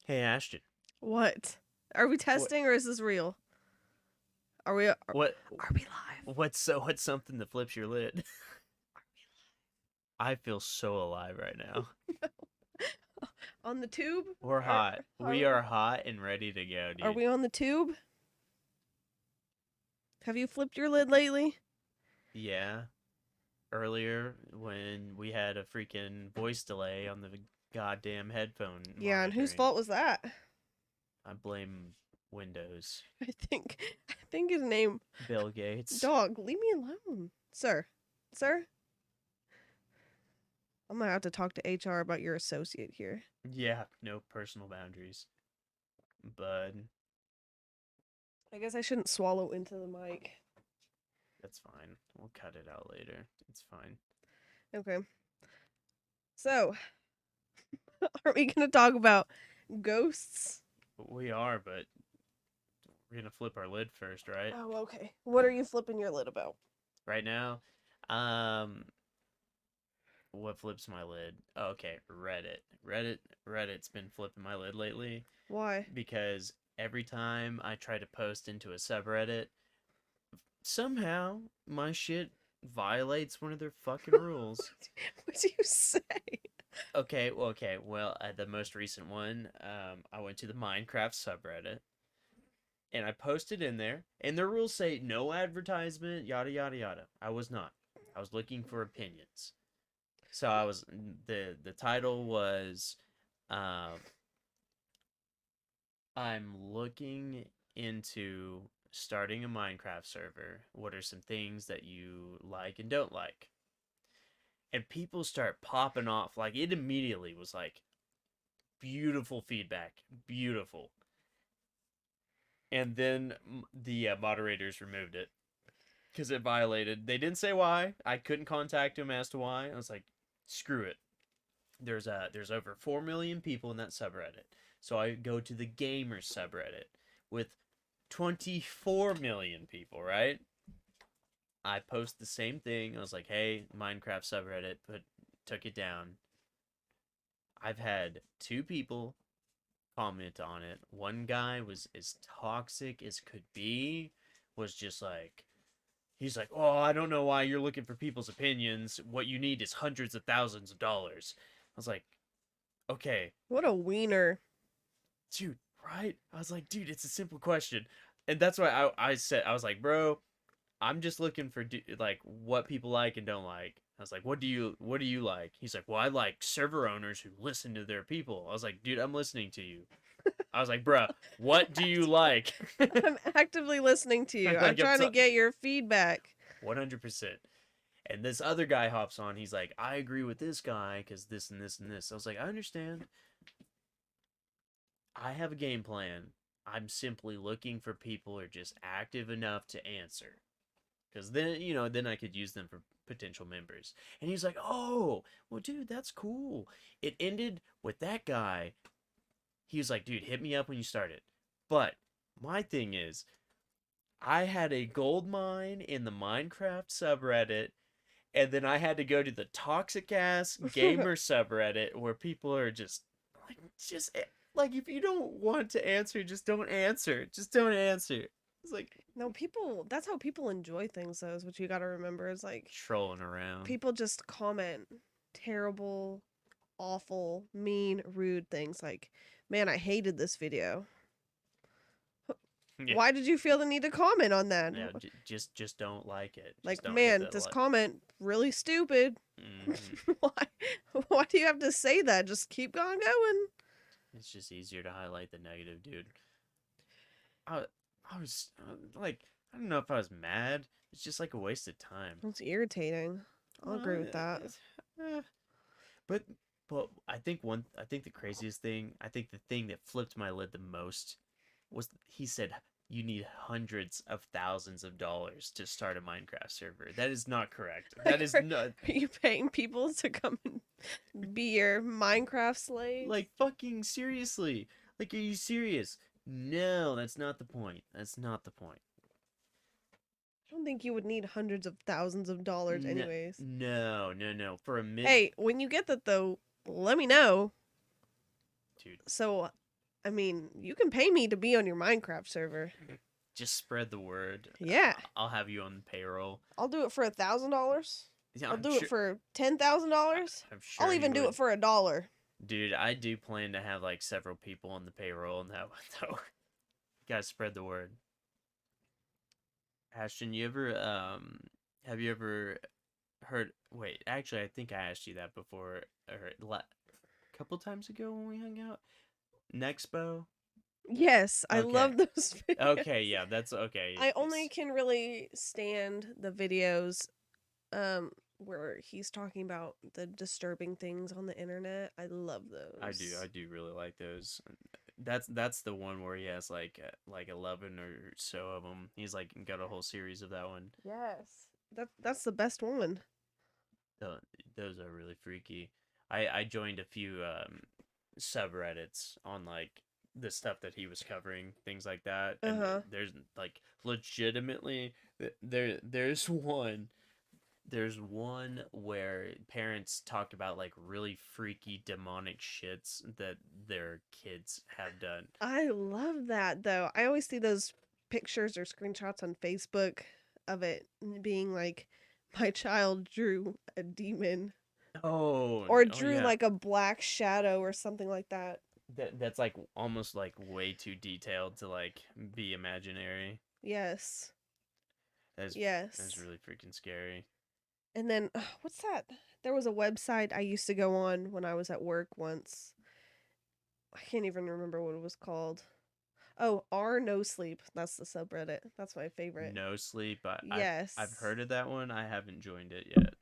Hey Ashton, What? Are we what testing or is this real? what Are we live? what's something that flips your lid? I feel so alive right now. On the tube? We're Are hot. are We are hot and ready to go, are dude. we on the tube? Have you flipped your lid lately? Yeah, earlier when we had a freaking voice delay on the goddamn headphone Yeah, and whose monitoring, fault was that? I blame Windows. I think his name. Bill Gates. Dog, leave me alone, sir. Sir, I'm gonna have to talk to HR about your associate here. Yeah, no personal boundaries. Bud, I guess I shouldn't swallow into the mic. that's fine. We'll cut it out later. It's fine. Okay. So, are we gonna talk about ghosts? We are, but we're gonna flip our lid first, right? Oh, okay. What are you flipping your lid about? Right now, um, what flips my lid? Okay, Reddit. Reddit's been flipping my lid lately Why? because every time I try to post into a subreddit, somehow my shit violates one of their fucking rules. What do you say? Well, the most recent one, I went to the Minecraft subreddit and I posted in there, and their rules say no advertisement, yada yada yada. I was not. I was looking for opinions. So I was the title was um I'm looking into starting a Minecraft server. What are some things that you like and don't like? And people start popping off. Like it immediately was like beautiful feedback, beautiful. And then the moderators removed it because it violated. They didn't say why. I couldn't contact them as to why. I was like, screw it. There's over 4 million people in that subreddit. So I go to the gamers subreddit with 24 million people, right? I post the same thing. I was like, "Hey, Minecraft subreddit, took it down." I've had two people comment on it. One guy was as toxic as could be, was just like he's like, "Oh, I don't know why you're looking for people's opinions. What you need is hundreds of thousands of dollars." I was like, "Okay, What a wiener. dude, right?" I was like, "Dude, it's a simple question." And that's why I said I was like, "Bro, I'm just looking for like what people like and don't like." I was like, what do you like?" He's like, "Well, I like server owners who listen to their people." I was like, "Dude, I'm listening to you." I was like, "Bruh, what do you like?" I'm actively listening to you. I'm Like I'm trying to get your feedback. 100%. And this other guy hops on. He's like, "I agree with this guy because this and this and this." I was like, "I understand. I have a game plan. I'm simply looking for people who are just active enough to answer. Because then I could use them for potential members." And he's like, "Oh, well, dude, that's cool." It ended with that guy. He was like, "Dude, hit me up when you start it." But my thing is, I had a gold mine in the Minecraft subreddit, and then I had to go to the toxic ass gamer subreddit where people are just like if you don't want to answer, just don't answer. Just don't answer. It's like No, that's how people enjoy things, though, is what you gotta remember. Is like, trolling around. people just comment terrible, awful, mean, rude things like, man, I hated this video. Yeah. Why did you feel the need to comment on that? Yeah, just don't like it. Just Like, don't hit man, that this like. comment really stupid. why why do you have to say that? Just keep on going. It's just easier to highlight the negative, dude. I I was like, I don't know if I was mad. It's just like a waste of time. It's irritating. I'll agree with that. Eh, but I think the craziest thing, I think the thing that flipped my lid the most was he said you need hundreds of thousands of dollars to start a Minecraft server. That is not correct. That Like, is are, not are you paying people to come and be your Minecraft slaves? like fucking seriously. Like, are you serious? No, that's not the point. That's not the point. I don't think you would need hundreds of thousands of dollars, No, anyways. no. For a mid, Hey, when you get that though, let me know. dude. So I mean, you can pay me to be on your Minecraft server. Just spread the word. Yeah. I'll have you on the payroll. I'll do it for $1,000. Yeah, I'll I'm do sure, it for $10,000. I'm sure I'll you even do would. it for $1. Dude, I do plan to have like several people on the payroll and that though. Gotta spread the word. Ashton, have you ever heard wait, actually I think I asked you that before or a couple times ago when we hung out. Nexpo? Yes, I Okay. love those videos. Okay, yeah, that's okay. I only can really stand the videos where he's talking about the disturbing things on the internet. I love those. I do really like those. That's the one where he has like 11 or so of them. He's like got a whole series of that one. Yes. That's the best one. Those are really freaky. I joined a few subreddits on like the stuff that he was covering, things like that. And there's like legitimately there's one where parents talk about like really freaky demonic shits that their kids have done. I love that though. I always see those pictures or screenshots on Facebook of it being like, my child drew a demon or drew like a black shadow or something like that. That's like almost like way too detailed to like be imaginary. Yes. That's yes. really freaking scary. And then what's that? There was a website I used to go on when I was at work once. I can't even remember what it was called. Oh, No Sleep. That's the subreddit. That's my favorite. No Sleep. Yes. I've heard of that one. I haven't joined it yet.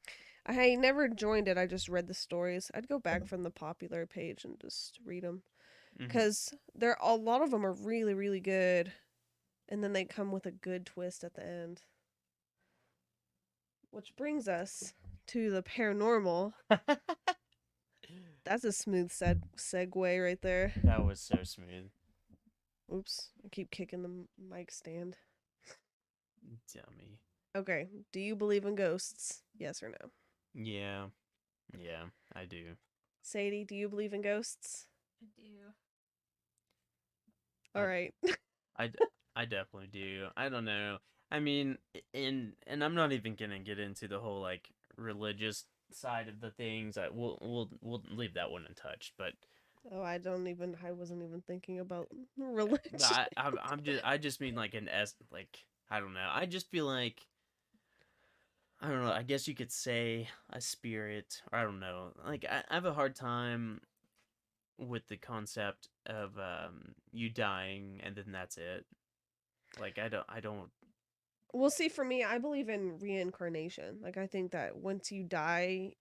I never joined it. I just read the stories. I'd go back from the popular page and just read them. Because a lot of them are really, really good. And then they come with a good twist at the end. Which brings us to the paranormal. That's a smooth segue right there. That was so smooth. Oops, I keep kicking the mic stand. Dummy. Okay, do you believe in ghosts? Yes or no? Yeah, I do. Sadie, do you believe in ghosts? I do. All right. I definitely do. I don't know. I mean, and I'm not even gonna get into the whole like religious side of the things. We'll leave that one untouched. But oh, I wasn't even thinking about religion. I just mean like I don't know. I just feel like I don't know. I guess you could say a spirit, or I don't know. Like I have a hard time with the concept of you dying and then that's it. Like I don't. Well, see, for me, I believe in reincarnation. Like I think that once you die,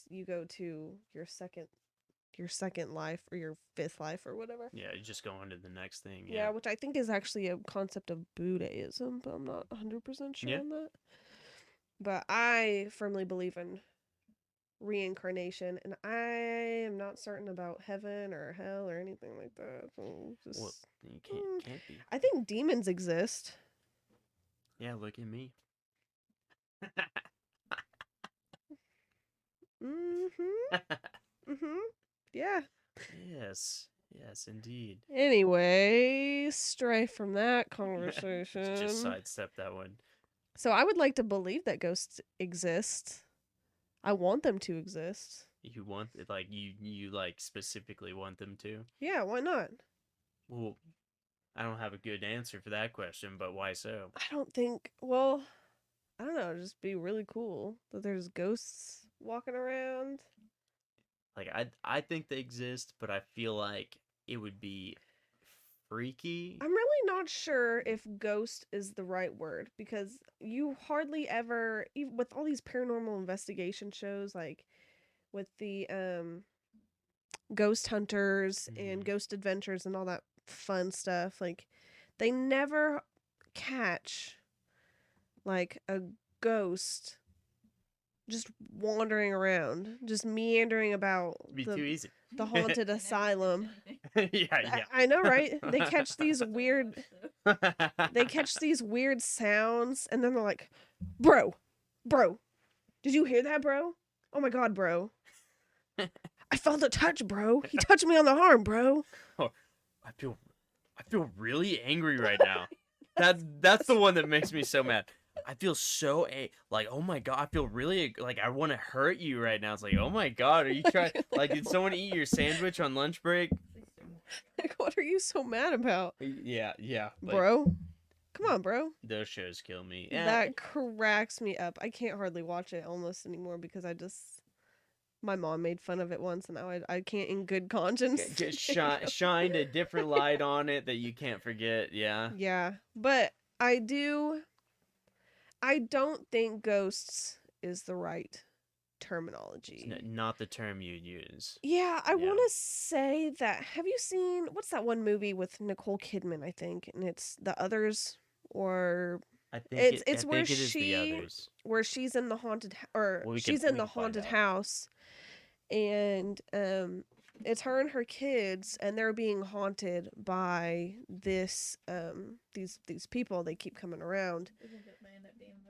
you go to your second life or your fifth life or whatever. Yeah, you just go on to the next thing. Yeah, which I think is actually a concept of Buddhism, but I'm not 100% sure on that. But I firmly believe in reincarnation, and I am not certain about heaven or hell or anything like that. So Well, you can't be. I think demons exist. Yeah, look at me. Yeah. Yes, indeed. Anyway, stray from that conversation. Just sidestep that one. So I would like to believe that ghosts exist. I want them to exist. You want it, like you like specifically want them to? Yeah, why not? Well, I don't have a good answer for that question, but why so? I don't think. Well, I don't know. It'd just be really cool that there's ghosts walking around. Like I think they exist, but I feel like it would be freaky. I'm really not sure if ghost is the right word, because you hardly ever, even with all these paranormal investigation shows, like with the ghost hunters and ghost adventures and all that fun stuff, like they never catch like a ghost just wandering around, just meandering about Too easy. the haunted asylum. Yeah. I know, right? They catch these weird sounds, and then they're like, bro, did you hear that, bro? Oh my god, bro. I felt a touch, bro. He touched me on the arm, bro. I feel really angry right now. That's the one that makes me so mad. I feel so like, oh my god, I feel really like I want to hurt you right now. It's like, oh my god, are you trying like did someone eat your sandwich on lunch break? Like, what are you so mad about, Yeah, but bro? Come on, bro. those shows kill me. That cracks me up. I can't hardly watch it almost anymore because my mom made fun of it once, and now I can't in good conscience. Just shined a different light on it that you can't forget. Yeah. Yeah, but I don't think ghosts is the right terminology. It's not the term you'd use. Yeah, I Yeah. want to say that. Have you seen what's that one movie with Nicole Kidman? I think, and it's The Others, or I think it's where it is The Others. where she's in the haunted or Well, she's in the haunted house, and it's her and her kids, and they're being haunted by these people. They keep coming around.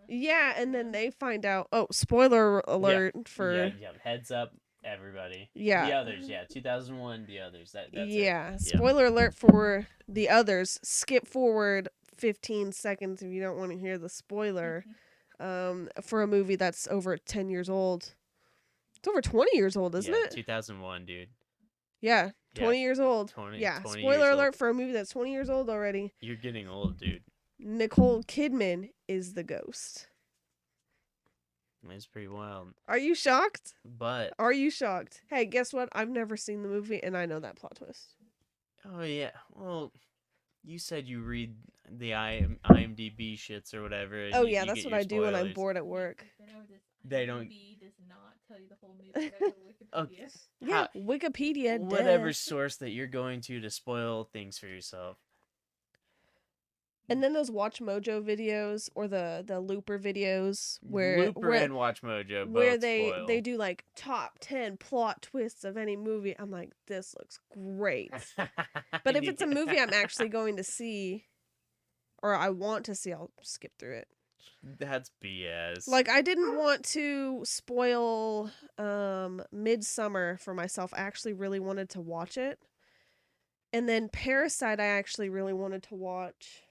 Yeah, and then they find out. Oh, spoiler alert for yeah. Heads up, everybody. Yeah. The Others. Yeah, 2001. The Others. That's yeah. it. Spoiler alert for The Others. Skip forward 15 seconds if you don't want to hear the spoiler. For a movie that's over 10 years old. It's over 20 years old, isn't it? 2001, dude. Yeah, 20 years old. 20 spoiler alert old. for a movie that's 20 years old already. You're getting old, dude. Nicole Kidman is the ghost. It's pretty wild. Are you shocked? But Are you shocked? Hey, guess what? I've never seen the movie, and I know that plot twist. oh yeah, well, you said you read the IMDb shits or whatever. Oh you yeah, that's get what your I do when I'm spoilers. bored at work. They don't. does not tell you the whole movie. Okay. Yeah, Wikipedia. Whatever duh. source that you're going to spoil things for yourself. And then those Watch Mojo videos or the Looper videos where Looper and Watch Mojo where both they spoil. do like top 10 plot twists of any movie. I'm like, this looks great. But if it's a movie I'm actually going to see or I want to see, I'll skip through it. That's BS. Like, I didn't want to spoil Midsummer for myself. I actually really wanted to watch it. And then Parasite I actually really wanted to watch,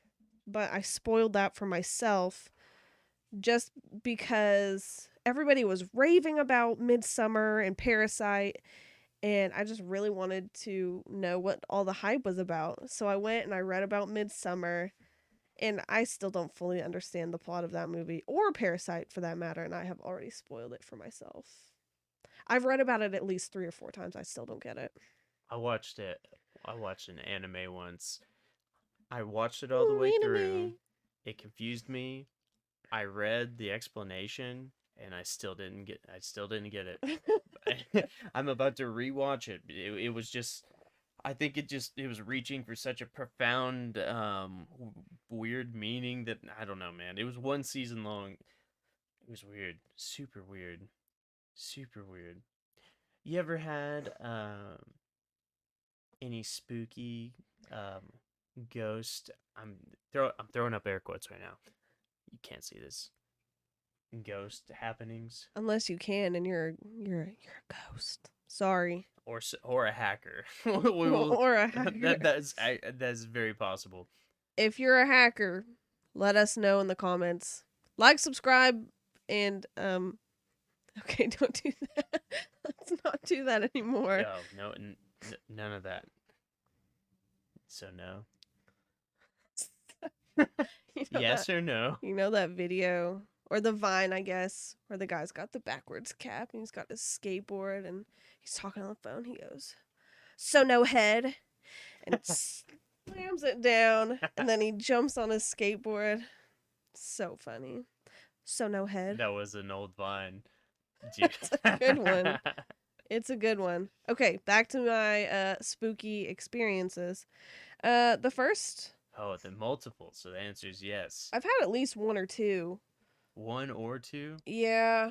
but I spoiled that for myself just because everybody was raving about Midsummer and Parasite, and I just really wanted to know what all the hype was about. So I went and I read about Midsummer, and I still don't fully understand the plot of that movie, or Parasite for that matter, and I have already spoiled it for myself. I've read about it at least 3 or 4 times. I still don't get it. I watched an anime once. I watched it all the way through. It confused me. I read the explanation, and I still didn't get it. I'm about to rewatch it. It was just, I think it was reaching for such a profound, weird meaning that I don't know, man. It was 1 season long. It was weird, super weird, super weird. You ever had any spooky ghost? I'm throwing up air quotes right now. You can't see this. Ghost happenings, Unless you can, and you're a ghost. Sorry. or a hacker. Or a hacker. That's very possible. If you're a hacker, let us know in the comments. Like, subscribe, and okay, don't do that. Let's not do that anymore. No, none of that. So no. Yes or no? You know that video or the Vine, I guess, where the guy's got the backwards cap and he's got his skateboard and he's talking on the phone. He goes, "So no head," and slams it down, and then he jumps on his skateboard. So funny. So no head. That was an old Vine. Dude. It's a good one. It's a good one. Okay, back to my spooky experiences. The first. Oh, the multiple. So the answer is yes. I've had at least 1 or 2. 1 or 2? Yeah.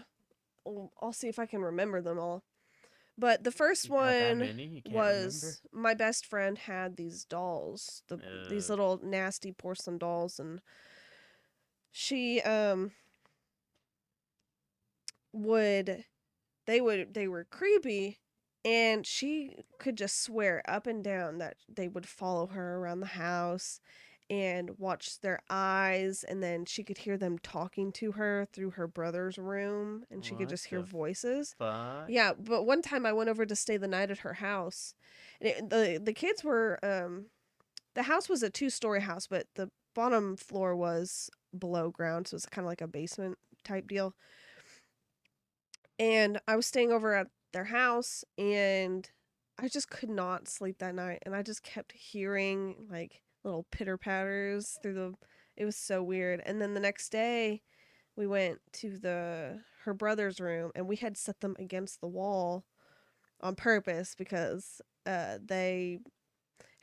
I'll see if I can remember them all. But the first You got that one many? You can't was my best friend had these dolls, these little nasty porcelain dolls, and she they were creepy, And she could just swear up and down that they would follow her around the house and watch their eyes. And then she could hear them talking to her through her brother's room, and she could What just hear the voices. fuck? Yeah, but one time I went over to stay the night at her house. And the kids were the house was a 2-story house, but the bottom floor was below ground, so it's kind of like a basement type deal. And I was staying over at their house, and I just could not sleep that night, and I just kept hearing like little pitter patters through the. It was so weird. And then the next day, we went to the her brother's room, and we had set them against the wall on purpose because they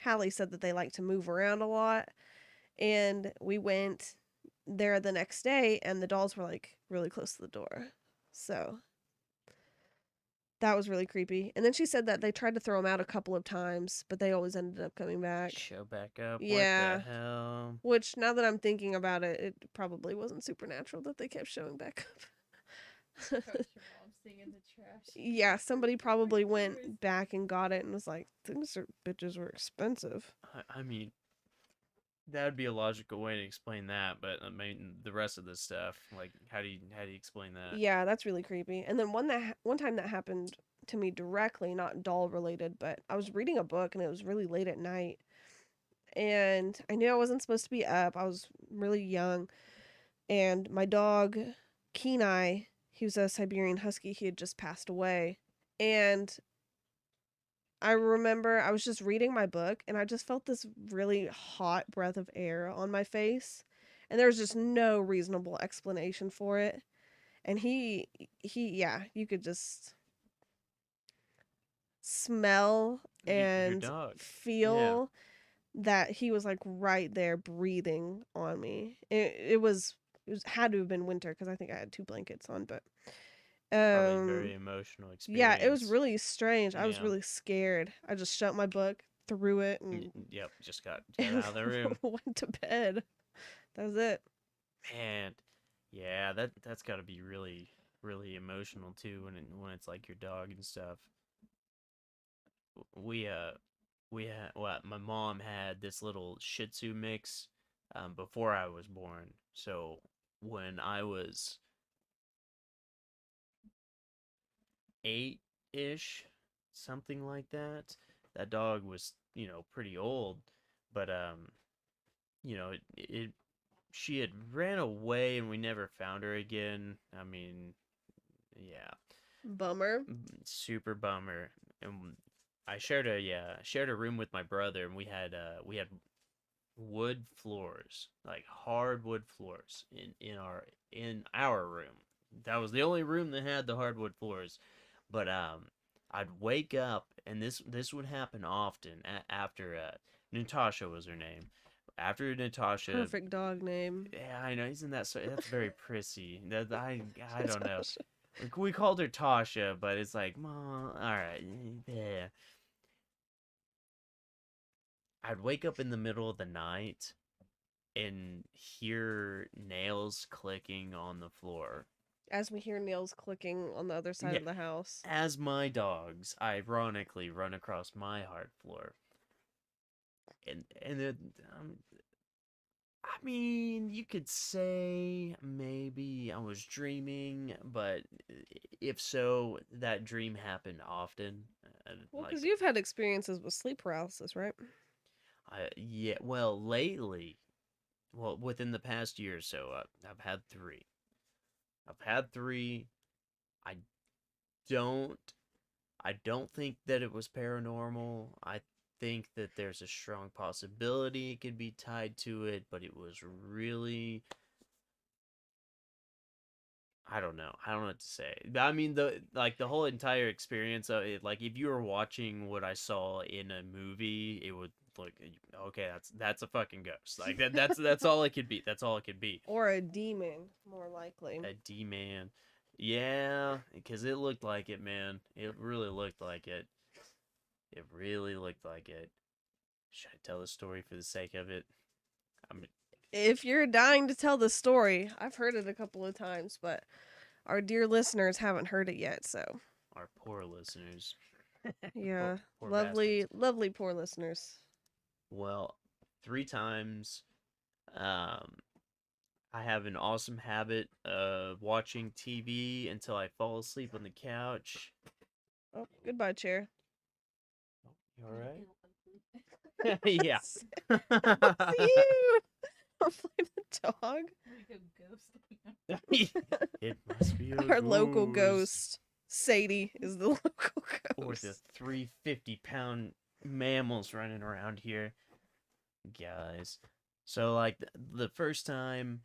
Hallie said that they like to move around a lot, and we went there the next day, and the dolls were like really close to the door. So that was really creepy. And then she said that they tried to throw them out a couple of times, but they always ended up coming back. Show back up. Yeah. What the hell? Which, now that I'm thinking about it, it probably wasn't supernatural that they kept showing back up. Trust your mom seeing in the trash. Yeah, somebody probably went back and got it and was like, these bitches were expensive. I mean, that would be a logical way to explain that, but I mean, the rest of this stuff, like, how do you explain that? Yeah, that's really creepy. And then one time that happened to me directly, not doll related, but I was reading a book and it was really late at night. And I knew I wasn't supposed to be up. I was really young. And my dog, Kenai, he was a Siberian Husky. He had just passed away. And I remember I was just reading my book and I just felt this really hot breath of air on my face. And there was just no reasonable explanation for it. And yeah, you could just smell Your and dog. feel that he was like right there breathing on me. It had to have been winter because I think I had 2 blankets on, but Probably a very emotional experience. yeah, it was really strange. I was Yeah. really scared. I just shut my book, threw it, and Yep, just got out of the room. went to bed. That was it. Man, yeah, that's got to be really, really emotional too when it's like your dog and stuff. We my mom had this little Shih Tzu mix before I was born. So when I was 8-ish, something like that, that dog was, pretty old, but it she had ran away and we never found her again. I mean, yeah, Bummer. super bummer. And I shared a room with my brother, and we had wood floors, like hardwood floors in our room. That was the only room that had the hardwood floors. But I'd wake up, and this would happen often after Natasha was her name. After Natasha, Perfect dog name. yeah, I know, isn't that so? That's very prissy. That I don't know. Natasha. We called her Tasha, but it's like, Mom, all right, yeah. I'd wake up in the middle of the night and hear nails clicking on the floor. As we hear nails clicking on the other side Yeah. of the house. As my dogs ironically run across my hard floor. And it, I mean, you could say maybe I was dreaming, but if so, that dream happened often. Well, Like, because you've had experiences with sleep paralysis, right? yeah, well, lately, within the past year or so, I've had 3. I've had 3. I don't, I don't think that it was paranormal. I think that there's a strong possibility it could be tied to it, but it was really, I don't know. I don't know what to say. I mean, the whole entire experience of it, like if you were watching what I saw in a movie, it would look, okay, that's a fucking ghost. Like that's all it could be. That's all it could be. Or a demon, more likely. A D-man. Yeah, because it looked like it, man. It really looked like it. It really looked like it. Should I tell the story for the sake of it? I mean, If you're dying to tell the story, I've heard it a couple of times, but our dear listeners haven't heard it yet, so. our poor listeners. Yeah. Poor Lovely, bastards. lovely poor listeners. Well, 3 times. I have an awesome habit of watching TV until I fall asleep on the couch. Oh, goodbye, chair. You all right? Yeah. See you. Or Flame the dog. It must be a Our local ghost. ghost. Sadie is the local Or the ghost. 350-pound mammals running around here. Guys. So, like, the first time.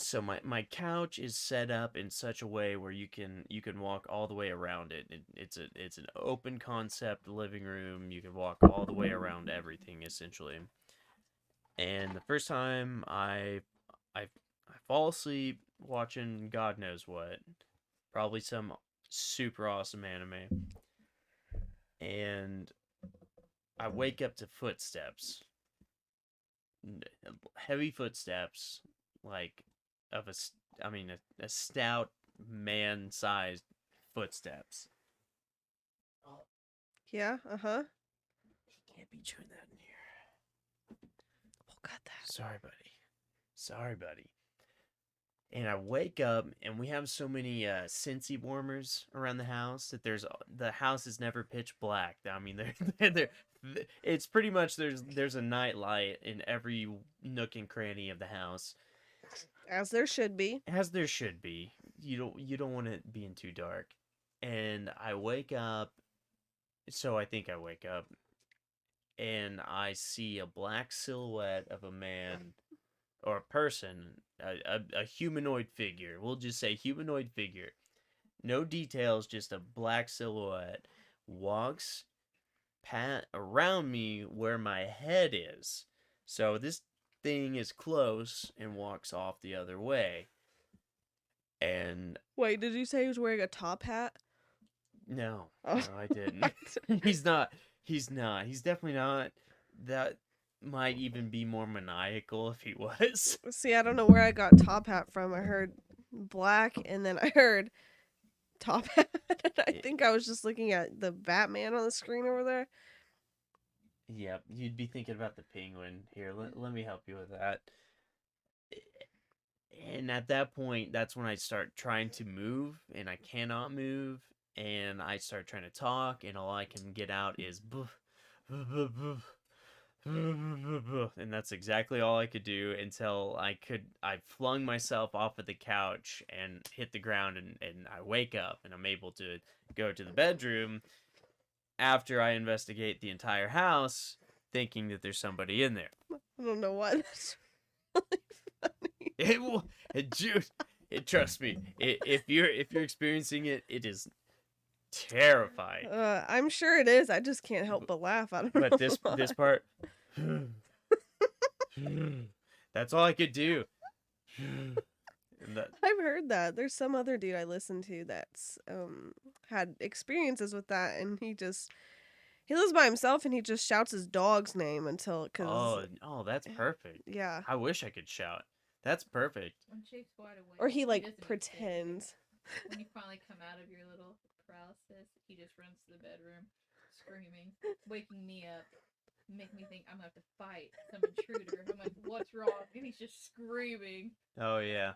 So my couch is set up in such a way where you can walk all the way around it. It's an open concept living room. You can walk all the way around everything essentially. And the first time I fall asleep watching God knows what, probably some super awesome anime, and I wake up to footsteps, heavy footsteps, like of a stout man-sized footsteps. Yeah, uh-huh. He can't be chewing that in here. We'll cut that. Sorry, buddy. And I wake up, and we have so many Scentsy warmers around the house that the house is never pitch black. I mean, it's pretty much there's a night light in every nook and cranny of the house, As there should be. as there should be. You don't want it being too dark. And I wake up, so I think I wake up, and I see a black silhouette of a man or a person, a humanoid figure. We'll just say humanoid figure. No details, just a black silhouette walks around me where my head is. So this thing is close and walks off the other way. And Wait, did you say he was wearing a top hat? no, Oh. no, I didn't. He's not. He's definitely not. That might even be more maniacal if he was. See, I don't know where I got top hat from. I heard black and then I heard top hat. I think I was just looking at the Batman on the screen over there. Yep, you'd be thinking about the penguin. Here, let me help you with that. And at that point, that's when I start trying to move, and I cannot move, and I start trying to talk, and all I can get out is and that's exactly all I could do until I flung myself off of the couch and hit the ground, and I wake up, and I'm able to go to the bedroom after I investigate the entire house, thinking that there's somebody in there. I don't know what. That's really funny. It will. Trust me. If you're experiencing it, it is terrifying. I'm sure it is. I just can't help but laugh. I don't know. But this why. part, that's all I could do. And I've heard that. There's some other dude I listened to that's had experiences with that, and he lives by himself, and he just shouts his dog's name oh, that's perfect. yeah. I wish I could shout. That's perfect. When Jake's wide awake, Or he like doesn't pretends. When you finally come out of your little paralysis, he just runs to the bedroom, screaming, waking me up, make me think I'm gonna have to fight some intruder. I'm like, what's wrong? And he's just screaming. Oh yeah.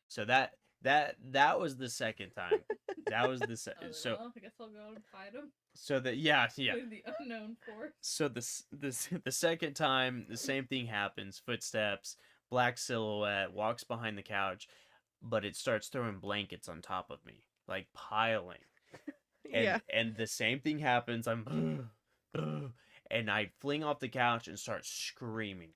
So that was the second time. That was the I was so like, well, I guess I'll go and fight him. so that yeah. With the unknown force. So the second time the same thing happens. Footsteps, black silhouette, walks behind the couch, but it starts throwing blankets on top of me, like piling. Yeah. And the same thing happens. I'm and I fling off the couch and start screaming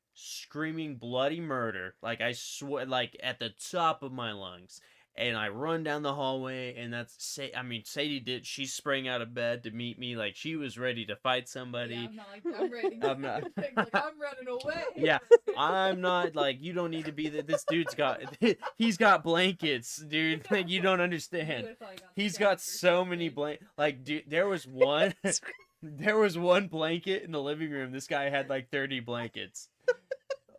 bloody murder, like I swear, like at the top of my lungs. And I run down the hallway, and Sadie she sprang out of bed to meet me, like she was ready to fight somebody. Yeah, I'm not like, I'm ready. I'm not. Like, I'm running away. Yeah, I'm not like, you don't need to be this dude's got he's got blankets, dude. Like you don't understand. He's got so many like dude, there was one blanket in the living room. This guy had like 30 blankets.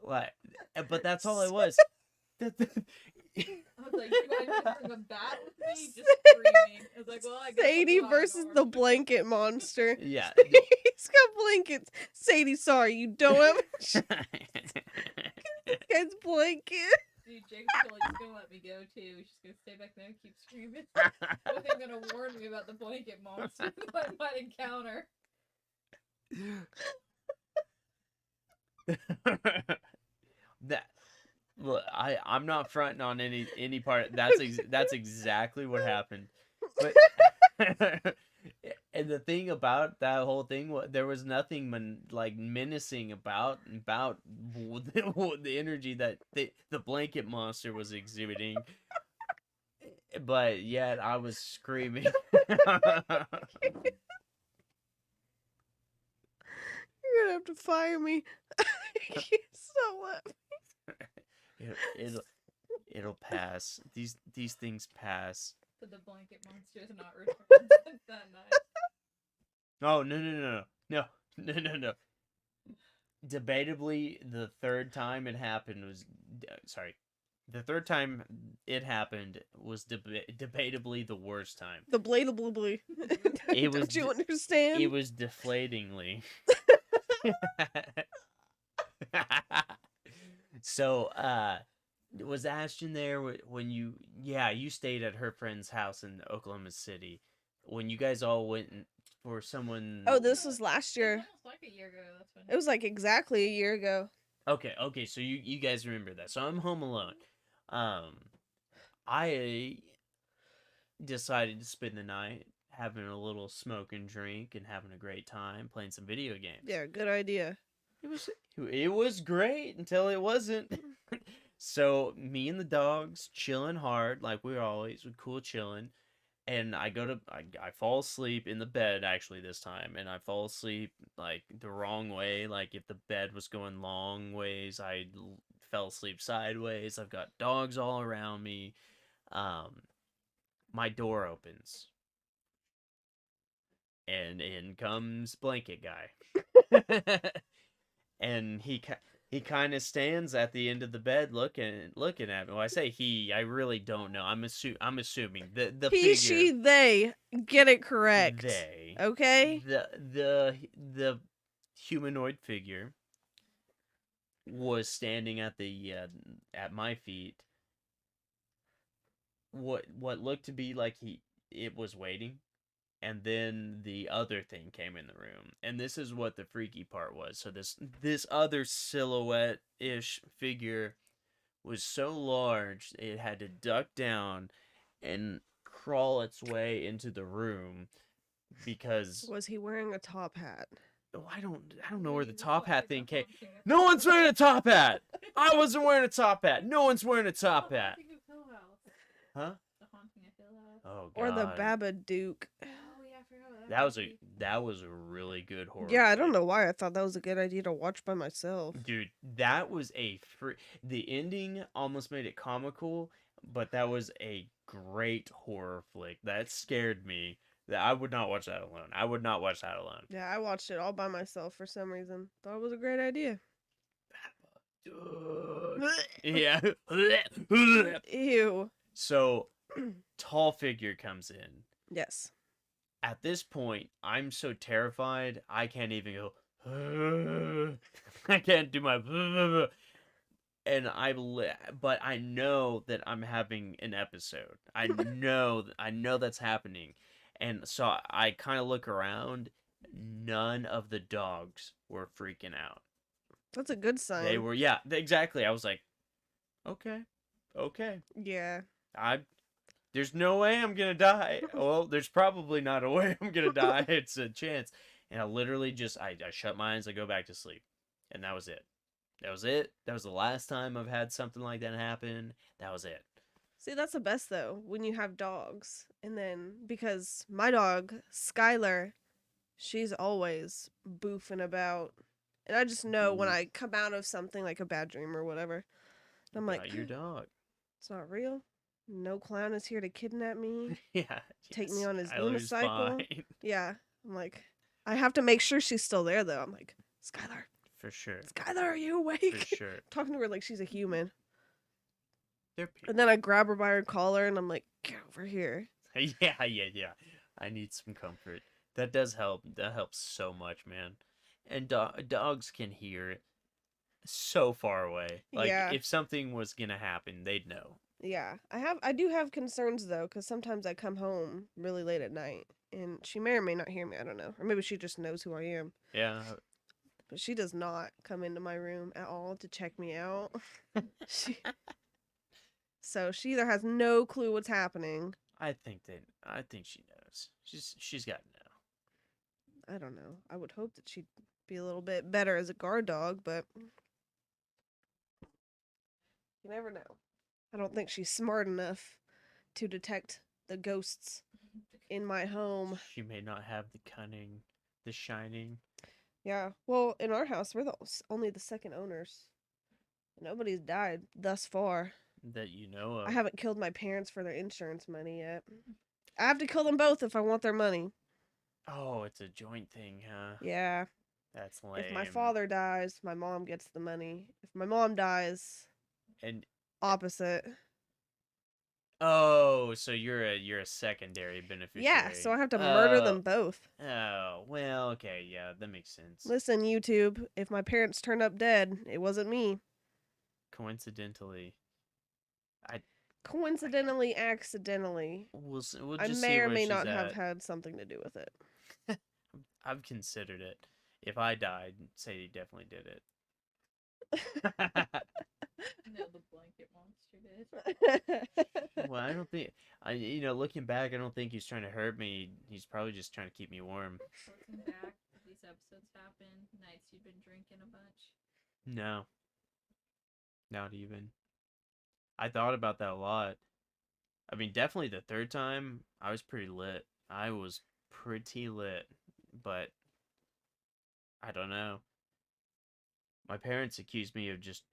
Like, but that's all it was. I was like, you guys entering a bat with me? Just screaming. I was like, well, I guess I'll Sadie go out versus north. the blanket monster. Yeah. He's got blankets. Sadie, sorry, you don't have this guy's blanket. Dude, Jacob's totally just gonna let me go too. He's just gonna stay back there and keep screaming. With him gonna warn me about the blanket monster that I might encounter. That look, I'm not fronting on any part. That's exactly what happened. But and the thing about that whole thing, there was nothing menacing about the energy that the blanket monster was exhibiting. But yet I was screaming. You're gonna have to fire me. So what? It'll pass. These things pass. But the blanket monster is not returned since that night. Oh no. Debatably, the third time it happened was the third time it happened was debatably the worst time. The bladably. It was Don't you understand? It was deflatingly. So, was Ashton there when you stayed at her friend's house in Oklahoma City when you guys all went for someone? Oh, this was last It year. was almost like a year ago. That's when It was like exactly a year ago. Okay, so you guys remember that. So I'm home alone. I decided to spend the night having a little smoke and drink and having a great time playing some video games. Yeah, good idea. It was great until it wasn't. So me and the dogs chilling hard like we always were, cool chilling, and I fall asleep in the bed actually this time, and I fall asleep like the wrong way. Like if the bed was going long ways, fell asleep sideways. I've got dogs all around me. My door opens, and in comes Blanket Guy. And he kind of stands at the end of the bed looking at me. Well, I say he, I really don't know. I'm assuming the He, figure, she, they. Get it correct. they, Okay? the humanoid figure was standing at at my feet. What looked to be like it was waiting. And then the other thing came in the room. And this is what the freaky part was. So this other silhouette-ish figure was so large it had to duck down and crawl its way into the room because Was he wearing a top hat? I don't know where the top hat thing came. No one's wearing a top hat. I wasn't wearing a top hat. No one's wearing a top hat. Huh? The Haunting of Hill House. Oh god. Or the Babadook? Oh yeah, I forgot about that. That was a really good horror. Yeah, I don't flick. know why I thought that was a good idea to watch by myself. Dude, that was the ending almost made it comical, but that was a great horror flick. That scared me. I would not watch that alone. Yeah, I watched it all by myself for some reason. Thought it was a great idea. Yeah. Ew. So, tall figure comes in. Yes. At this point, I'm so terrified, I can't even go. I can't do my. But I know that I'm having an episode. I know that's happening, and so I kind of look around. None of the dogs were freaking out. That's a good sign. They were, exactly. I was like, okay. Yeah. There's no way I'm gonna die. Well, there's probably not a way I'm gonna die. It's a chance. And I literally I shut my eyes, I go back to sleep. And that was it. That was the last time I've had something like that happen. That was it. See, that's the best though, when you have dogs. And then, because my dog, Skylar, she's always boofing about. And I just know when I come out of something like a bad dream or whatever, I'm like, Got your dog. it's not real. No clown is here to kidnap me. Yeah. Take me yes, on his Skylar's unicycle. fine. Yeah. I'm like, I have to make sure she's still there though. I'm like, Skylar, For sure. Skylar, are you awake? For sure. Talking to her like she's a human. They're people. And then I grab her by her collar and I'm like, get over here. Yeah. I need some comfort. That does help. That helps so much, man. And dogs can hear it so far away. Like Yeah. if something was gonna happen, they'd know. Yeah. I do have concerns though, because sometimes I come home really late at night and she may or may not hear me. I don't know. Or maybe she just knows who I am. Yeah. But she does not come into my room at all to check me out. So she either has no clue what's happening. I think she knows. She's got to know. I don't know. I would hope that she'd be a little bit better as a guard dog, but you never know. I don't think she's smart enough to detect the ghosts in my home. She may not have the cunning, the shining. Yeah. Well, in our house, we're only the second owners. Nobody's died thus far. That you know of. I haven't killed my parents for their insurance money yet. I have to kill them both if I want their money. Oh, it's a joint thing, huh? Yeah. That's lame. If my father dies, my mom gets the money. If my mom dies, And opposite. oh, so you're a secondary beneficiary. Yeah, so I have to murder them both. Oh, well, okay, yeah, that makes sense. Listen, YouTube, if my parents turned up dead, it wasn't me. Coincidentally, Coincidentally, accidentally. we'll I just may see or where may she's not have at. had something to do with it. I've considered it. If I died, Sadie definitely did it. No, the blanket monster did. Well, I don't think looking back, I don't think he's trying to hurt me. He's probably just trying to keep me warm. Looking back, these episodes happen. Nights you've been drinking a bunch. No, not even. I thought about that a lot. I mean, definitely the third time, I was pretty lit. I was pretty lit, but I don't know. My parents accused me of just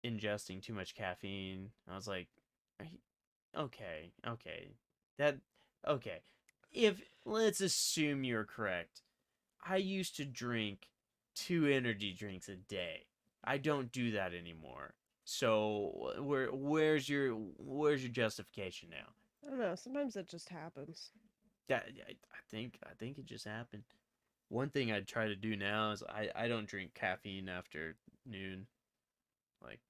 ingesting too much caffeine. I was like, okay, that, okay. If let's assume you're correct, I used to drink 2 energy drinks a day. I don't do that anymore. So where's your justification now? I don't know. Sometimes it just happens. I think it just happened. One thing I'd try to do now is I don't drink caffeine after noon. Like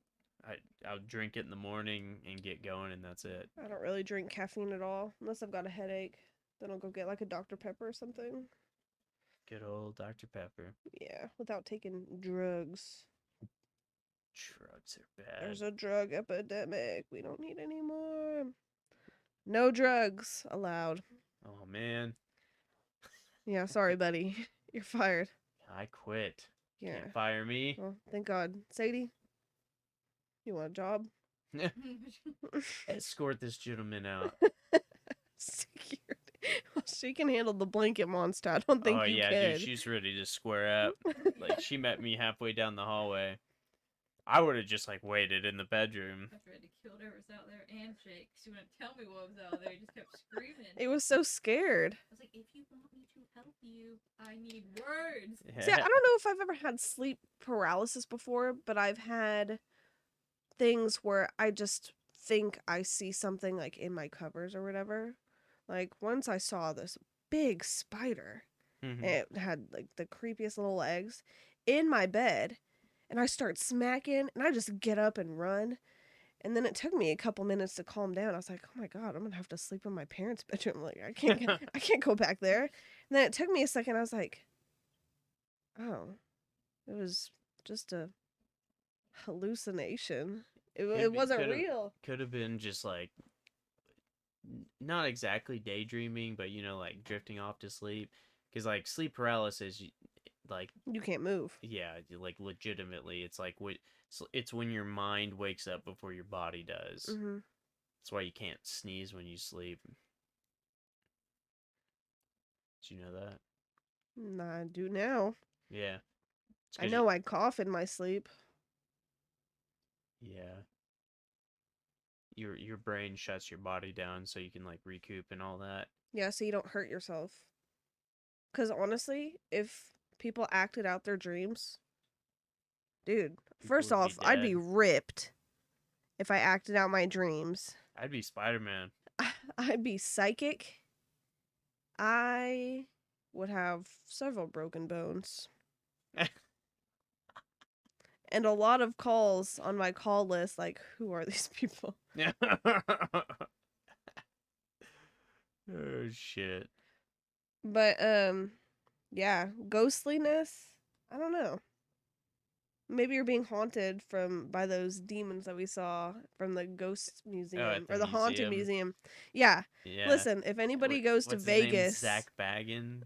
I'll drink it in the morning and get going, and that's it. I don't really drink caffeine at all, unless I've got a headache. Then I'll go get like a Dr. Pepper or something. Good old Dr. Pepper. Yeah, without taking drugs. Drugs are bad. There's a drug epidemic. We don't need any more. No drugs allowed. Oh man. Yeah, sorry, buddy. You're fired. I quit. Yeah. Can't fire me. Well, thank God. Sadie, you want a job? Escort this gentleman out. Security. Well, she can handle the blanket monster. I don't think you yeah, could. dude, she's ready to square up. Like she met me halfway down the hallway. I would have just like waited in the bedroom. I tried to kill whatever's out there and Jake. She wouldn't tell me what was out there. He just kept screaming. It was so scared. I was like, if you want me to help you, I need words. See, I don't know if I've ever had sleep paralysis before, but I've had things where I just think I see something like in my covers or whatever. Like once I saw this big spider. And it had like the creepiest little legs in my bed. And I start smacking and I just get up and run. And then it took me a couple minutes to calm down. I was like, oh my God, I'm going to have to sleep in my parents' bedroom. Like I can't go back there. And then it took me a second. I was like, oh, it was just a hallucination. It wasn't real. Could have been just like not exactly daydreaming, but like drifting off to sleep. Because like sleep paralysis, like you can't move. Yeah, like legitimately, it's like it's when your mind wakes up before your body does. Mm-hmm. That's why you can't sneeze when you sleep. Did you know that? Nah, I do now. Yeah. I know I cough in my sleep. Yeah. Your brain shuts your body down so you can like recoup and all that. Yeah, so you don't hurt yourself. Because honestly, if people acted out their dreams, dude, first off, I'd be ripped. if I acted out my dreams. I'd be Spider-Man. I'd be psychic. I would have several broken bones. And a lot of calls on my call list, like, who are these people? Yeah. Oh shit. But, yeah, ghostliness, I don't know. Maybe you're being haunted by those demons that we saw from the ghost museum the or the haunted museum. museum. Yeah. Yeah. Listen, if anybody goes to What's his name? Vegas, Zach Baggin.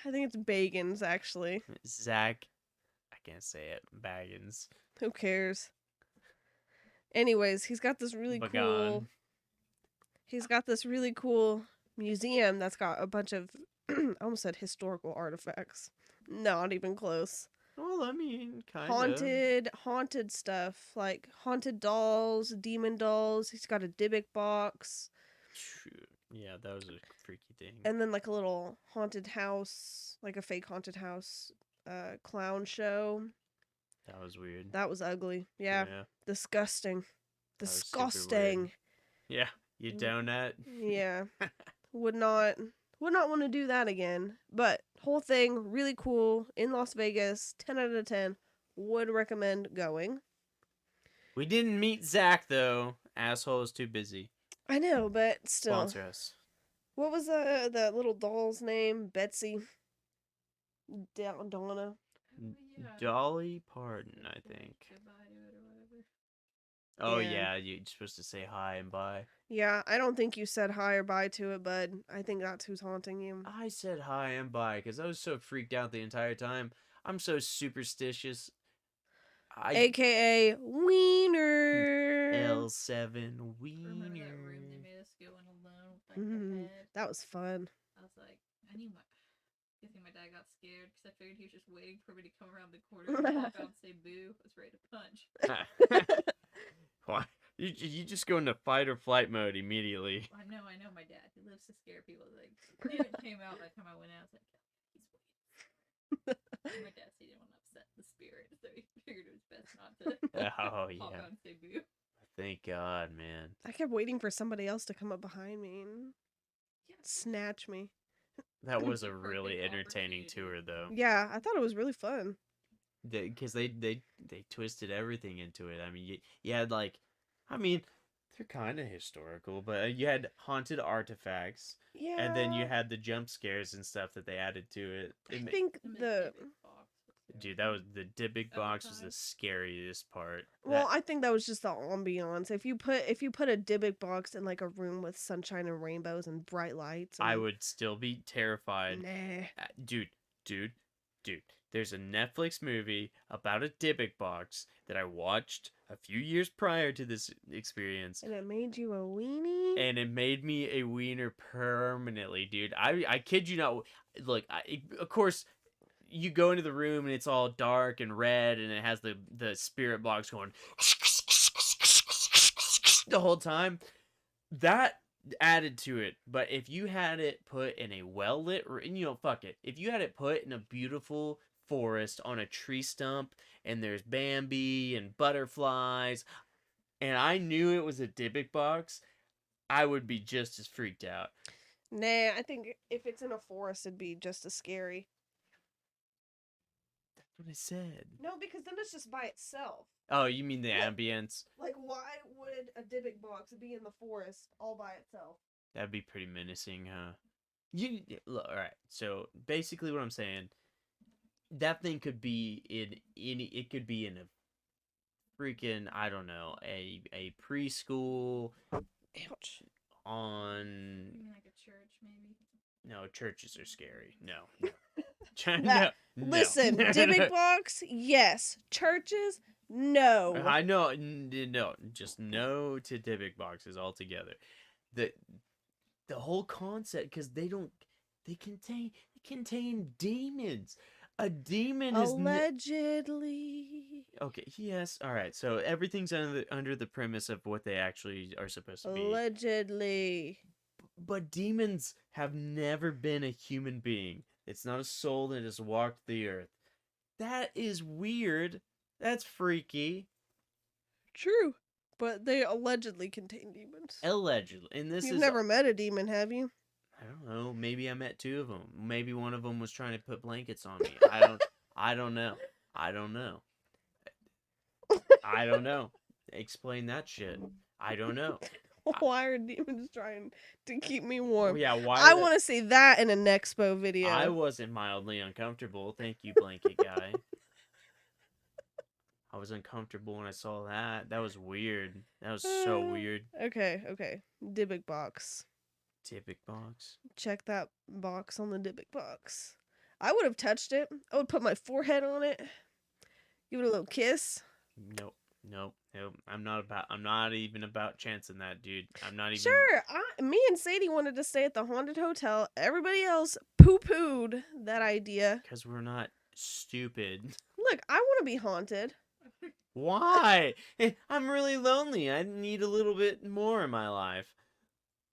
I think it's Bagans actually. Zach. I can't say it. Baggins. Who cares? Anyways, he's got this really cool. He's got this really cool museum that's got a bunch of, I almost said historical artifacts. Not even close. Well, I mean, kind of. Haunted stuff, like haunted dolls, demon dolls. He's got a Dybbuk box. Yeah, that was a freaky thing. And then like a little haunted house, like a fake haunted house clown show. That was weird. That was ugly. Yeah. Disgusting. That was super weird. Yeah, you down that? Yeah. Would not want to do that again. But whole thing really cool in Las Vegas. 10 out of 10. Would recommend going. We didn't meet Zach though. Asshole is too busy. I know, but still. Sponsor us. What was the little doll's name? Betsy. Donna. Dolly Parton, I think. Oh yeah, you're supposed to say hi and bye. Yeah, I don't think you said hi or bye to it, bud. I think that's who's haunting you. I said hi and bye because I was so freaked out the entire time. I'm so superstitious. AKA Wiener. L7 Wiener. Remember that room they made us go in alone with like the head? That was fun. I was like, I need my. I think my dad got scared because I figured he was just waiting for me to come around the corner and walk out and say boo. I was ready to punch. Why? You just go into fight or flight mode immediately. I know my dad. He lives to scare people. Like, it came out by the time I went out. I was like, he's waiting. My dad said he didn't want to upset the spirit, so he figured it was best not to walk out and say boo. Thank God, man. I kept waiting for somebody else to come up behind me and snatch me. That was a really entertaining tour, though. Yeah, I thought it was really fun. Because they twisted everything into it. I mean, you had like, I mean, they're kind of historical, but you had haunted artifacts. Yeah. And then you had the jump scares and stuff that they added to it. I think Dude, that was the Dybbuk box was the scariest part. Well, I think that was just the ambiance. If you put a Dybbuk box in like a room with sunshine and rainbows and bright lights, I would still be terrified. Nah. Dude. There's a Netflix movie about a Dybbuk box that I watched a few years prior to this experience. And it made you a weenie? And it made me a wiener permanently, dude. I kid you not. Look, of course, you go into the room and it's all dark and red and it has the spirit box going the whole time. That added to it. But if you had it put in a well-lit, fuck it. If you had it put in a beautiful forest on a tree stump and there's Bambi and butterflies and I knew it was a Dybbuk box, I would be just as freaked out. Nah, I think if it's in a forest, it'd be just as scary. That's what I said. No, because then it's just by itself. Oh, you mean the ambience? Like, why would a Dybbuk box be in the forest all by itself? That'd be pretty menacing, huh? Look, all right. So basically, what I'm saying, that thing could be in any. It could be in a freaking, I don't know, a preschool. Ouch. On. You mean like a church, maybe? No, churches are scary. No. No. Listen, Dybbuk box, yes. Churches, no. I know, no, just no to Dybbuk boxes altogether. The whole concept, because they contain demons. A demon is allegedly. Okay, yes, all right. So everything's under the premise of what they actually are supposed to be. Allegedly. But demons have never been a human being. It's not a soul that has walked the earth. That is weird. That's freaky. True. But they allegedly contain demons. Allegedly, and this You've is never met a demon, have you? I don't know. Maybe I met 2 of them. Maybe one of them was trying to put blankets on me. I don't know. I don't know. I don't know. Explain that shit. I don't know. Why are demons trying to keep me warm? Yeah, why? I want to see that in an expo video. I wasn't mildly uncomfortable. Thank you, blanket guy. I was uncomfortable when I saw that. That was weird. That was so weird. Okay. Dybbuk box. Typic box. Check that box on the Dybbuk box. I would have touched it. I would put my forehead on it. Give it a little kiss. Nope. I'm not even about chancing that, dude. I'm not even. Sure. Me and Sadie wanted to stay at the haunted hotel. Everybody else poo-pooed that idea. Because we're not stupid. Look, I want to be haunted. Why? I'm really lonely. I need a little bit more in my life.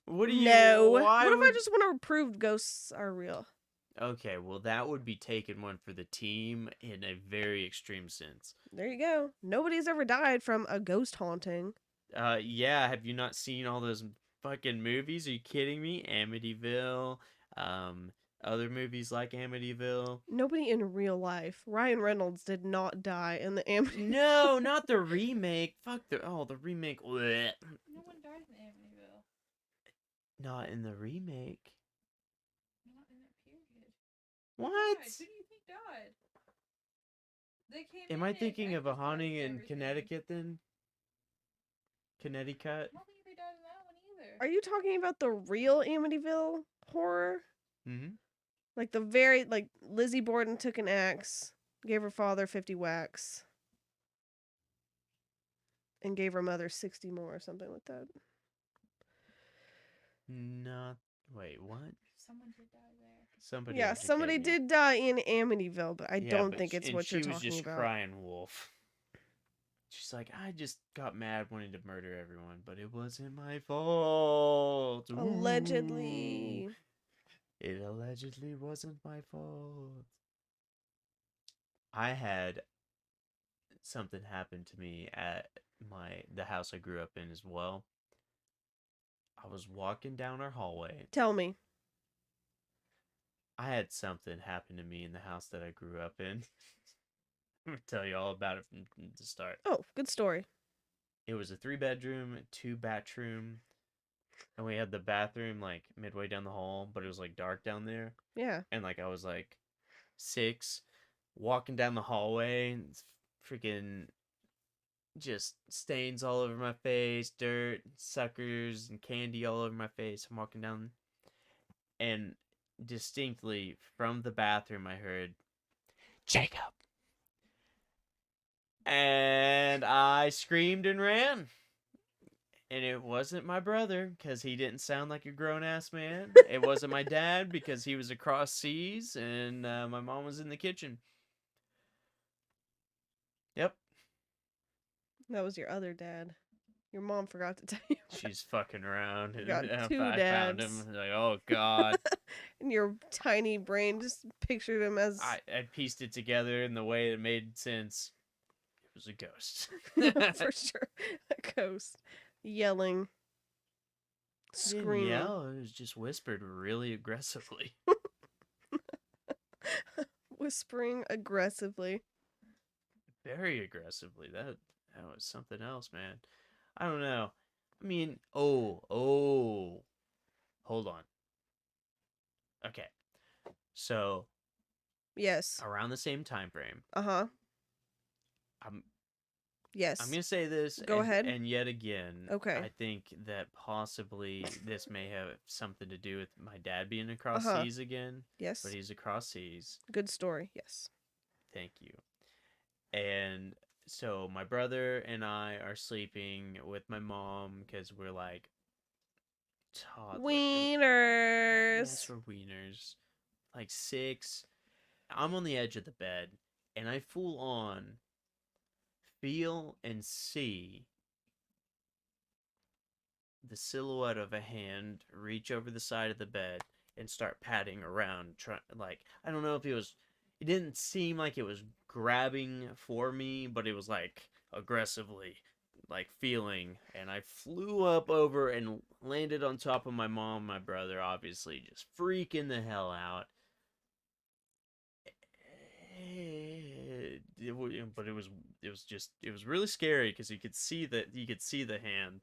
What do you? No. Why What if I would- just want to prove ghosts are real? Okay, well that would be taking one for the team in a very extreme sense. There you go. Nobody's ever died from a ghost haunting. Yeah. Have you not seen all those fucking movies? Are you kidding me? Amityville. Other movies like Amityville. Nobody in real life. Ryan Reynolds did not die in the Amityville. No, not the remake. Fuck the remake. Blech. No one died in Amityville. Not in the remake. Not in that period. What? Died? Who do you think died? They came Am in I and thinking of a exorcised haunting in everything. Connecticut then? Connecticut? I don't think they died in that one either. Are you talking about the real Amityville horror? Mm-hmm. Like Lizzie Borden took an axe, gave her father 50 whacks, and gave her mother 60 more or something like that. Not. Wait, what? Someone did die there. Somebody. Yeah, educate somebody me. did die in Amityville, but I Yeah, don't but think it's what she you're was talking just about. crying wolf. She's like, I just got mad wanting to murder everyone, but it wasn't my fault. Allegedly. Ooh. It allegedly wasn't my fault. I had something happen to me at the house I grew up in as well. I was walking down our hallway. Tell me. I had something happen to me in the house that I grew up in. I'm gonna tell you all about it from the start. Oh, good story. It was a 3-bedroom, 2-bathroom, and we had the bathroom like midway down the hall, but it was like dark down there. Yeah. And like I was like 6, walking down the hallway, and it's freaking just stains all over my face, dirt, suckers, and candy all over my face. I'm walking down, and distinctly from the bathroom, I heard, Jacob. And I screamed and ran. And it wasn't my brother, because he didn't sound like a grown-ass man. It wasn't my dad, because he was across seas, and my mom was in the kitchen. Yep. That was your other dad. Your mom forgot to tell you. She's fucking around. And got I 2 found dads. him. Like, oh, God. And your tiny brain just pictured him as... I pieced it together in the way it made sense. It was a ghost. For sure. A ghost. Yelling. Didn't Screaming. yell, it was just whispered really aggressively. Whispering aggressively. Very aggressively. That was something else, man. I don't know. I mean, hold on. Okay. So, Yes. around the same time frame, Uh-huh. I'm Yes. going to say this. Go ahead. And yet again, Okay. I think that possibly this may have something to do with my dad being across Uh-huh. seas again. Yes. But he's across seas. Good story. Yes. Thank you. And so my brother and I are sleeping with my mom because we're like toddler. Wieners. Yes, we're wieners. Like 6. I'm on the edge of the bed, and I full on feel and see the silhouette of a hand reach over the side of the bed and start patting around. I don't know if it didn't seem like it was grabbing for me, but it was like aggressively like feeling, and I flew up over and landed on top of my mom and my brother, obviously just freaking the hell out. But it was really scary because you could see the hand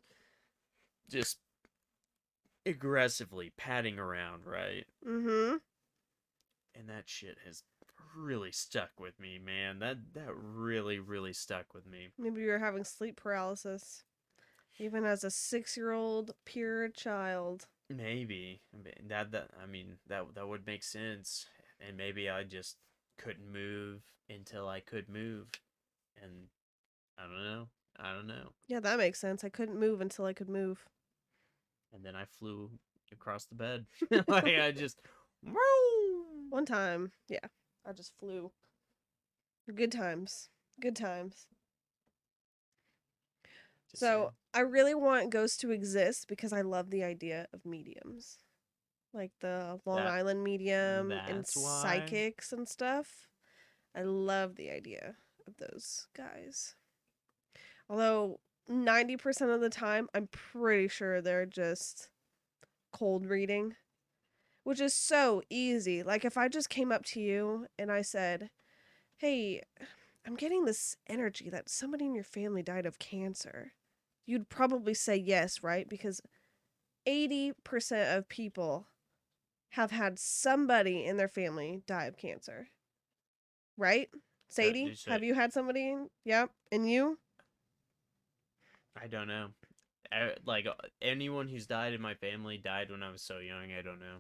just aggressively patting around, right? Mm-hmm. And that shit has really stuck with me, man. That really stuck with me. Maybe you're having sleep paralysis, even as a 6-year-old pure child. Maybe that would make sense, and maybe I just couldn't move until I could move, and I don't know. Yeah, that makes sense. I couldn't move until I could move. And then I flew across the bed. Like I just, One time, yeah, I just flew. Good times. Good times. just So I really want ghosts to exist because I love the idea of mediums, like the Long That- Island medium and that's why. psychics and stuff. I love the idea of those guys. Although 90% of the time, I'm pretty sure they're just cold reading, which is so easy. Like if I just came up to you and I said, "Hey, I'm getting this energy that somebody in your family died of cancer." You'd probably say yes, right? Because 80% of people have had somebody in their family die of cancer. Right? Sadie, have you had somebody? Yep. And you? I don't know. Like anyone who's died in my family died when I was so young. I don't know.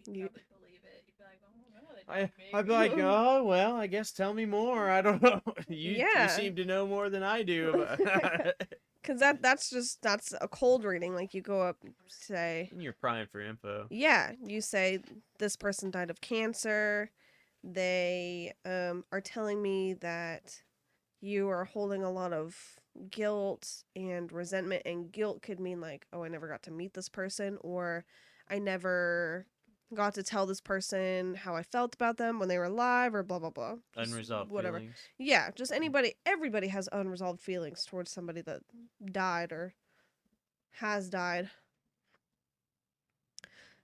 So you You- probably believe it. You'd be like, oh no, they died I'd of be like, oh well, I guess tell me more. I don't know. You Yeah. seem to know more than I do. Because that's a cold reading. Like you go up, say, You're prying for info. yeah, you say this person died of cancer. They are telling me that you are holding a lot of guilt and resentment, and guilt could mean like, oh, I never got to meet this person, or I never got to tell this person how I felt about them when they were alive, or blah blah blah. Just Unresolved whatever. feelings. Yeah, just everybody has unresolved feelings towards somebody that died or has died.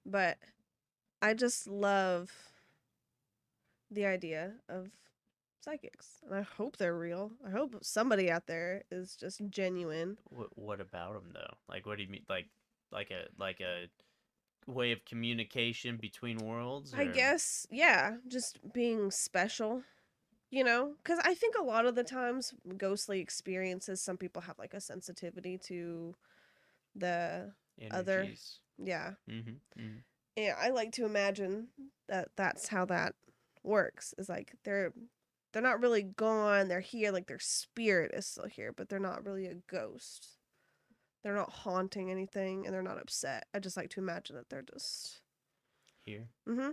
But I just love the idea of psychics. And I hope they're real. I hope somebody out there is just genuine. What about them though? Like, what do you mean? Like a way of communication between worlds? I or- guess, yeah, just being special, you know? Because I think a lot of the times, ghostly experiences, some people have like a sensitivity to the other. energies. Yeah. Mm-hmm. And I like to imagine that that's how that works. Is like they're not really gone. They're here. Like their spirit is still here, but they're not really a ghost. They're not haunting anything, and they're not upset. I just like to imagine that they're just Here, mm-hmm.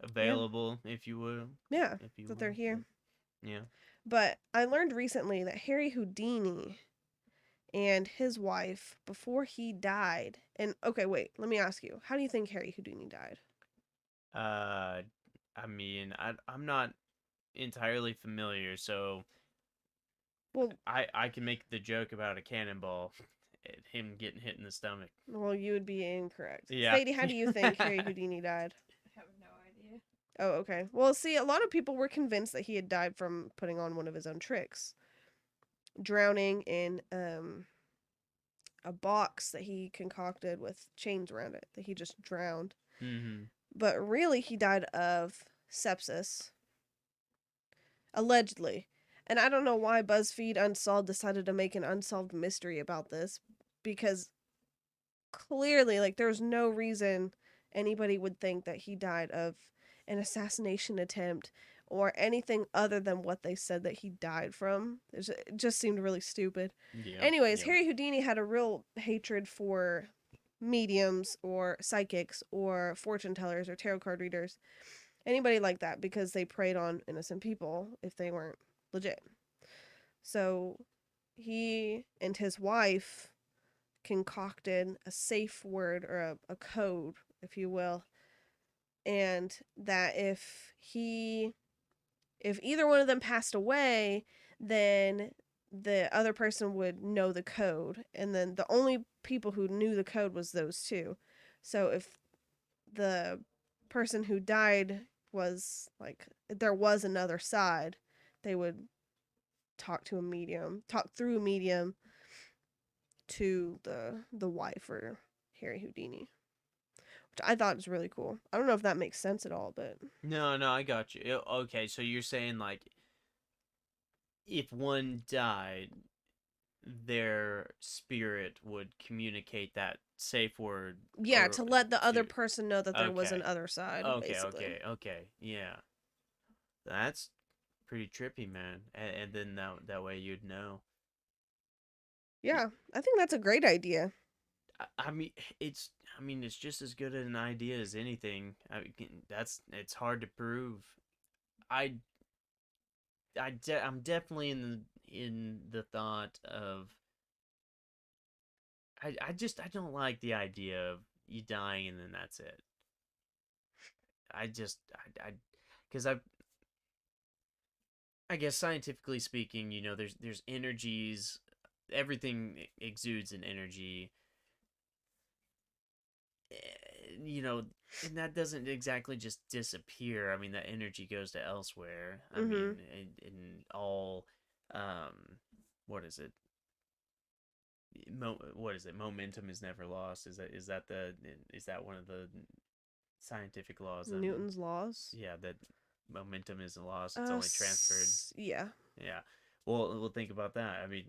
available, if you will. Yeah, If you that they're will. here. Yeah. But I learned recently that Harry Houdini and his wife, before he died, and okay, wait, let me ask you, how do you think Harry Houdini died? I mean, I'm not entirely familiar, so Well, I can make the joke about a cannonball and him getting hit in the stomach. you would be incorrect. Yeah. Sadie, how do you think Harry Houdini died? I have no idea. Oh, okay. Well, see, a lot of people were convinced that he had died from putting on one of his own tricks. Drowning in a box that he concocted with chains around it, that he just drowned. Mm-hmm. But really, he died of sepsis. Allegedly. And I don't know why BuzzFeed Unsolved decided to make an unsolved mystery about this, because clearly, like, there's no reason anybody would think that he died of an assassination attempt or anything other than what they said that he died from. It just seemed really stupid. Yeah. Anyways, yeah. Harry Houdini had a real hatred for mediums or psychics or fortune tellers or tarot card readers. Anybody like that, because they preyed on innocent people if they weren't legit. So he and his wife concocted a safe word, or a code, if you will, and that if either one of them passed away, then the other person would know the code, and then the only people who knew the code was those two. So if the person who died was like, there was another side, they would talk through a medium to the wife or Harry Houdini, which I thought was really cool. I don't know if that makes sense at all, but No, I got you. Okay, so you're saying like if one died, their spirit would communicate that safe word yeah, or to let the other to person know that there was okay. an other side, basically. Okay. Yeah. That's pretty trippy, man. And then that way you'd know. Yeah, I think that's a great idea. I mean, it's just as good an idea as anything. It's hard to prove. I I'm definitely in the thought of I don't like the idea of you dying and then that's it. I just I because I guess scientifically speaking, there's energies. Everything exudes an energy. You know, and that doesn't exactly just disappear. I mean, that energy goes to elsewhere. I Mm-hmm. mean, in all, what is it? What is it? Momentum is never lost. Is that one of the scientific laws? Newton's laws. Yeah, that momentum isn't lost. It's only transferred. Yeah. Yeah. Well, we'll think about that. I mean,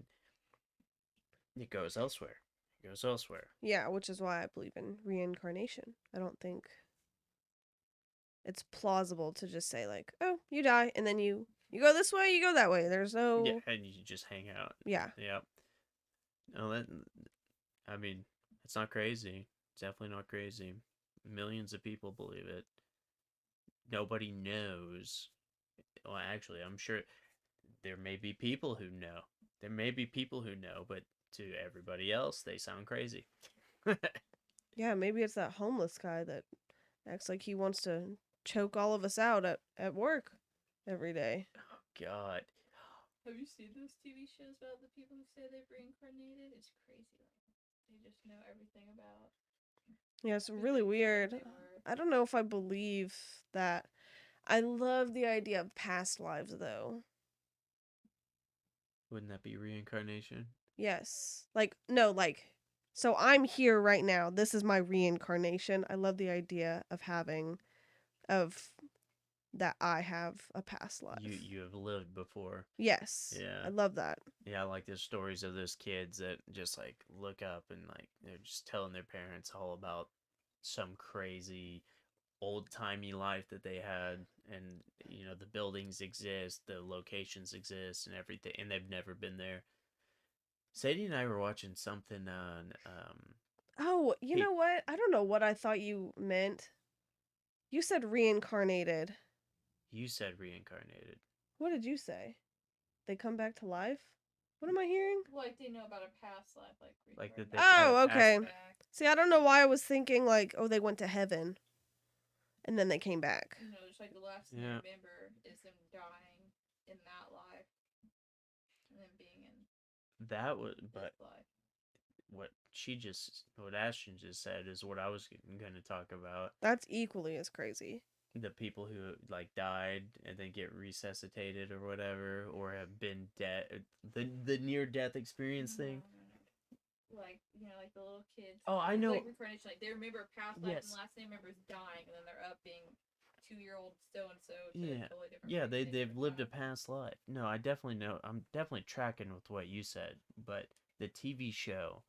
it goes elsewhere. It goes elsewhere. Yeah, which is why I believe in reincarnation. I don't think it's plausible to just say like, "Oh, you die and then you go this way, you go that way." There's Yeah, no and you just hang out. Yeah. Yep. No, I mean, it's not crazy. It's definitely not crazy. Millions of people believe it. Nobody knows. Well, actually, I'm sure there may be people who know. There may be people who know, but to everybody else, they sound crazy. Yeah, maybe it's that homeless guy that acts like he wants to choke all of us out at work every day. Oh God. Have you seen those TV shows about the people who say they've reincarnated? It's crazy. Like, they just know everything about Yeah, it's who really they weird. they were. I don't know if I believe that. I love the idea of past lives though. Wouldn't that be reincarnation? Yes. Like no, like so I'm here right now. This is my reincarnation. I love the idea of having of that I have a past life. You have lived before. Yes. Yeah. I love that. Yeah, I like the stories of those kids that just like look up and like they're just telling their parents all about some crazy old timey life that they had, and the buildings exist, the locations exist, and everything, and they've never been there. Sadie and I were watching something on Oh, you Pe- know what? I don't know what I thought you meant. You said reincarnated. you said reincarnated. What did you say? They come back to life? What am I hearing? Like they know about a past life, Like that reincarnated. they Oh, okay. Back. See, I don't know why I was thinking like, oh, they went to heaven and then they came back. You know, just like the last thing Yeah. I remember is them dying in that life, and then being in That was, but this life. what Ashton just said is what I was going to talk about. That's equally as crazy. The people who like died and then get resuscitated or whatever, or have been dead, the near death experience thing. No. Like like the little kids. Oh, I know. Like reincarnation, like they remember past life, Yes. and the last thing they remember is dying, and then they're up being 2-year-old so and so. Yeah. Totally different. Yeah, person they've different lived a time. past life. No, I definitely know. I'm definitely tracking with what you said, but the TV show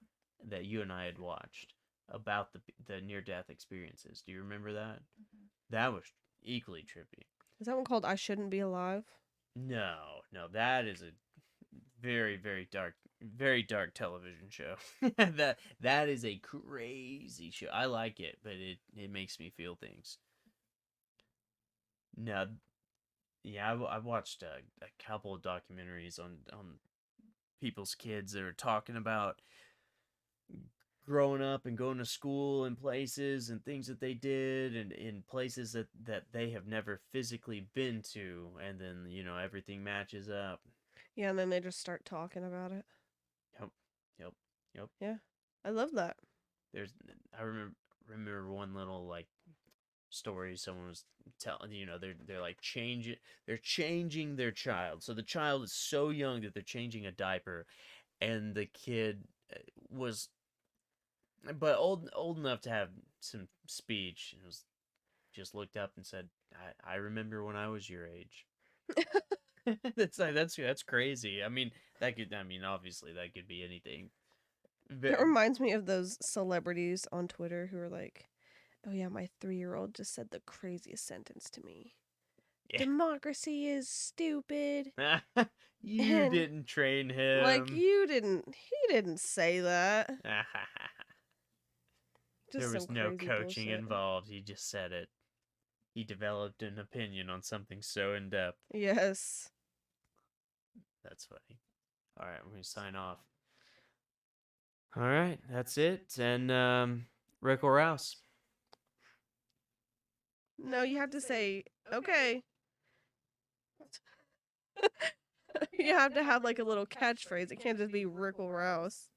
that you and I had watched about the near death experiences. Do you remember that? Mm-hmm. That was equally trippy. Is that one called I Shouldn't Be Alive? No, that is a very very dark television show. that is a crazy show. I like it, but it makes me feel things. No, yeah, I've watched a couple of documentaries on people's kids that are talking about growing up and going to school and places and things that they did and in places that they have never physically been to, and then everything matches up. Yeah, and then they just start talking about it. Yep. I love that. I remember one little like story someone was telling. They're like changing their child. So the child is so young that they're changing a diaper, and the kid was, but old enough to have some speech, and was just looked up and said, I remember when I was your age." That's crazy. I mean, obviously that could be anything. It reminds me of those celebrities on Twitter who are like, "Oh yeah, my 3-year-old just said the craziest sentence to me. Yeah. Democracy is stupid." You And, didn't train him. Like he didn't say that. Just There was some no crazy coaching bullshit. involved. He just said it. He developed an opinion on something so in depth. Yes. That's funny. All right, we're gonna sign off. All right, that's it. And Rick or Rouse. No, you have to say, okay. You have to have like a little catchphrase. It can't just be Rick Rouse.